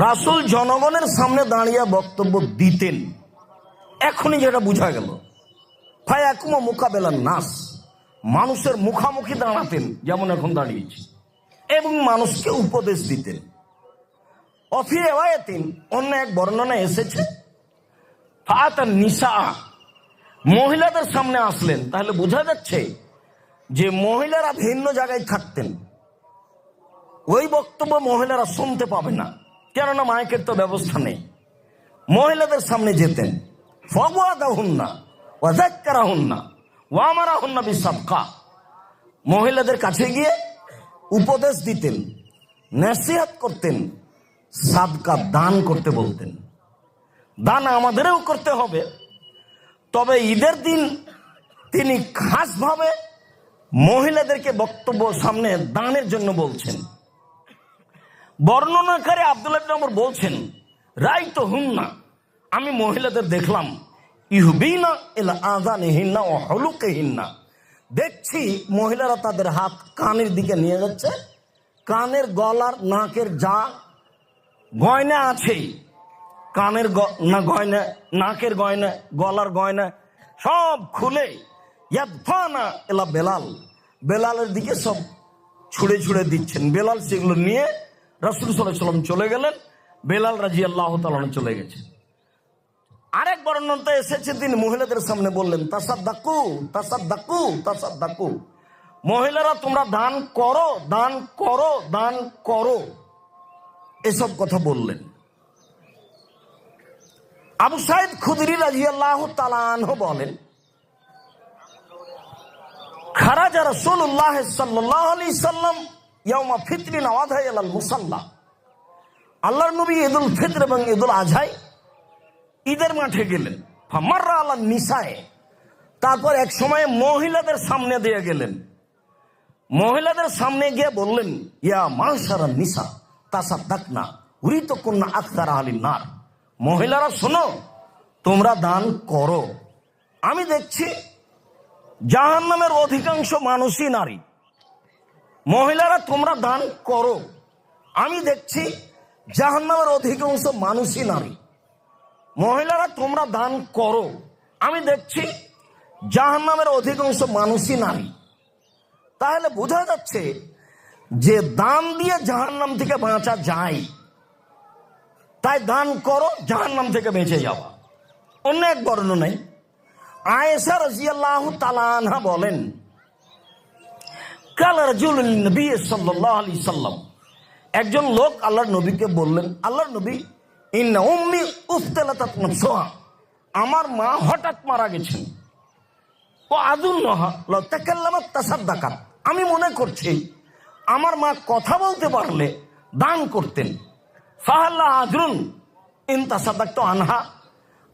রাসূল জনগণের সামনে দাঁড়িয়ে বক্তব্য দিতেন। এখনই যেটা বোঝা গেল, ফায়াকুমা মুকাবেলান নাস, মানুষের মুখামুখি দাঁড়াতেন যেমন এখন দাঁড়িয়েছে, এবং মানুষকে উপদেশ দিতেন। অফি রিওয়ায়াতিন, অন্য এক বর্ণনা এসেছে, ফাতান নিসা, মহিলাদের সামনে আসলেন। তাহলে বোঝা যাচ্ছে যে মহিলারা ভিন্ন জায়গায় থাকতেন, ওই বক্তব্য মহিলারা শুনতে পাবে না, কেননা মাইকের তো ব্যবস্থা নেই। মহিলাদের সামনে যেতেন, ফাওয়াদাহুন্না ওয়া যাক্কারাহুন্না ওয়া আমারাহুন্না বিসাদকা, মহিলাদের কাছে গিয়ে উপদেশ দিতেন, নসিহত করতেন, সাদকা দান করতে বলতেন। দান আমাদেরও করতে হবে, তবে ঈদের দিন তিনি খাসভাবে মহিলাদেরকে বক্তব্য সামনে দানের জন্য বলছেন। বর্ণনাকারী আব্দুল্লাহ ইবনে ওমর বলছেন, রাইতু হুন্না, আমি মহিলাদের দেখলাম, ইহবিনা ইলা আযানিহিন্না ওয়া হুলুকিহিন্না, দেখছি মহিলারা তাদের হাত কানের দিকে নিয়ে যাচ্ছে, কানের, গলার, নাকের যা গয়না আছে, কানের গয়না, নাকের গয়না, গলার গয়না সব খুলে ইয়াদফানা ইলা বেলাল, বেলালের দিকে সব ছুঁড়ে ছুঁড়ে দিচ্ছেন। বেলাল সেগুলো নিয়ে রাসূল সাল্লাল্লাহু আলাইহি ওয়াসাল্লাম চলে গেলেন, বেলাল রাদিয়াল্লাহু তাআলা আনহু চলে গেছেন। আরেক বর্ণনাতে এসেছে তিনি মহিলাদের সামনে বললেন, তাসাদ্দাকু তাসাদ্দাকু তাসাদ্দাকু, মহিলারা তোমরা দান করো, দান করো, দান করো, এসব কথা বললেন। আবু সাঈদ খুদরি রাদিয়াল্লাহু তাআলা আনহু বলেন, খারাজা রাসূলুল্লাহ সাল্লাল্লাহু আলাইহি সাল্লাম ইয়াউমা ফিতরিন ওয়া আযহাইল মুসাল্লা, আল্লাহর নবী ঈদুল ফিতর এবং ঈদুল আজহায় ঈদের মাঠে গেলেন। ফামাররা আলা নিসায়ে, তারপর এক সময় মহিলাদের সামনে দিয়ে গেলেন। মহিলাদের সামনে গিয়ে বললেন, ইয়া মাশারান নিসা তাসাদ্দাকনা উরিতুকুন্না আকসার আহলিন নার, মহিলারা শোনো, তোমরা দান করো, আমি দেখছি জাহান্নামের অধিকাংশ মানুষই নারী। মহিলারা তোমরা দান করো, আমি দেখছি জাহান্নামের অধিকাংশ মানুষই নারী। মহিলারা তোমরা দান করো, আমি দেখছি জাহান্নামের অধিকাংশ মানুষই নারী। তাহলে বোঝা যাচ্ছে যে দান দিয়ে জাহান্নাম থেকে বাঁচা যায়, তাই দান করো, জাহান্নাম থেকে বেঁচে যাওয়া। অন্য এক বর্ণনায় আয়েশা রাদিয়াল্লাহু তাআলা আনহা বলেন, কাল রাজুলুন নবী সাল্লাল্লাহু আলাইহি সাল্লাম, একজন লোক আল্লাহর নবীকে বললেন, আল্লাহর নবী, ইন্না উম্মি উফতালাতাত নাফসুহা, আমার মা হঠাৎ মারা গেছেন, ও আযুন্নাহা লাউ তাকাল্লামাত তাসাদ্দাকাত, আমি মনে করছি আমার মা কথা বলতে পারলে দান করতেন। ফাহাল্লা আজরুন ইন তাসাদ্দাকতু আনহা,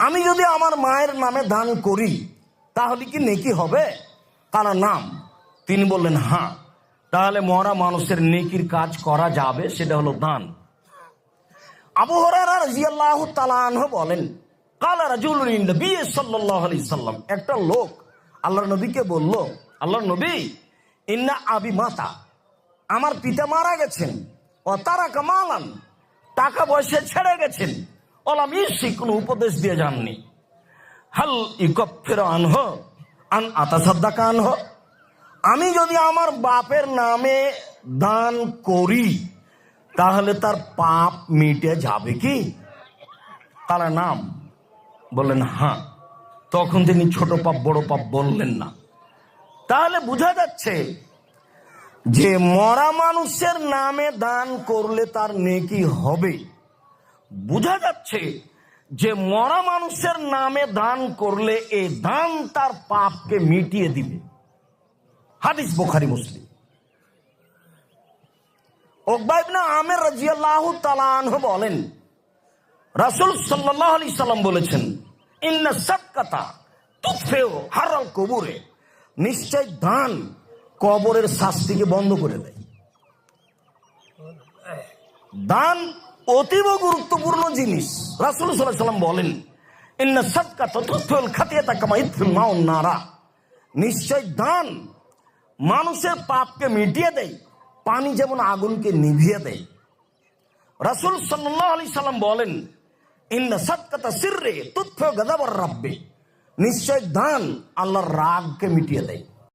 আমি যদি আমার মায়ের নামে দান করি তাহলে কি নেকি হবে? তার নাম, তিনি বললেন হ্যাঁ, তাহলে মরা মানুষের নেকির কাজ করা যাবে, সেটা হলো দান। আবু হুরায়রা রাদিয়াল্লাহু তাআলা আনহু বলেন, কালা রাজুলুন নবী সাল্লাল্লাহু আলাইহি সাল্লাম, একটা লোক আল্লাহর নবীকে বলল, আল্লাহর নবী, ইন্না আবি মাতা, আমার পিতা মারা গেছেন, ও তারা কামালান, টাকা পয়সা ছেড়ে গেছেন, ওলাম ইসি, কোনো উপদেশ দিয়ে যাননি। হাল ইউকাফির আনহু আন আতাসাদ্দাকা আনহু, আমি যদি আমার বাপের নামে দান করি তাহলে তার পাপ মিটে যাবে কি? তার নাম বললেন হ্যাঁ। তখন তিনি ছোট পাপ বড় পাপ বললেন না। তাহলে বোঝা যাচ্ছে যে মরা মানুষের নামে দান করলে তার নেকি হবে। বোঝা যাচ্ছে যে মরা মানুষের নামে দান করলে এই দান তার পাপকে মিটিয়ে দিবে। হাদিস বুখারী মুসলিম। উকবা ইবনে আমির রাদিয়াল্লাহু তাআলা আনহু বলেন, রাসূল সাল্লাল্লাহু আলাইহি সাল্লাম বলেছেন, ইন্না সাদকাতা তুতফিউ হারাল কবুরে, নিশ্চয় দান কবরের শাস্তিকে বন্ধ করে দেয়। দান অতীব গুরুত্বপূর্ণ জিনিস। রাসূল সাল্লাল্লাহু আলাইহি সাল্লাম বলেন, ইন্না সাদকাতা তুতফিউল খাতিয়াতা কামা ইতফিল মাউন নারা, নিশ্চয় দান মানুষের পাপকে মিটিয়ে দেয়, পানি যেমন আগুনকে নিভিয়ে দেয়। রাসূল সাল্লাল্লাহু আলাইহি সাল্লাম বলেন, ইন্না সাদকাতা সিররে তুতফিউ গাযাবার রাব্বি, নিশ্চয় দান আল্লাহর রাগকে মিটিয়ে দেয়।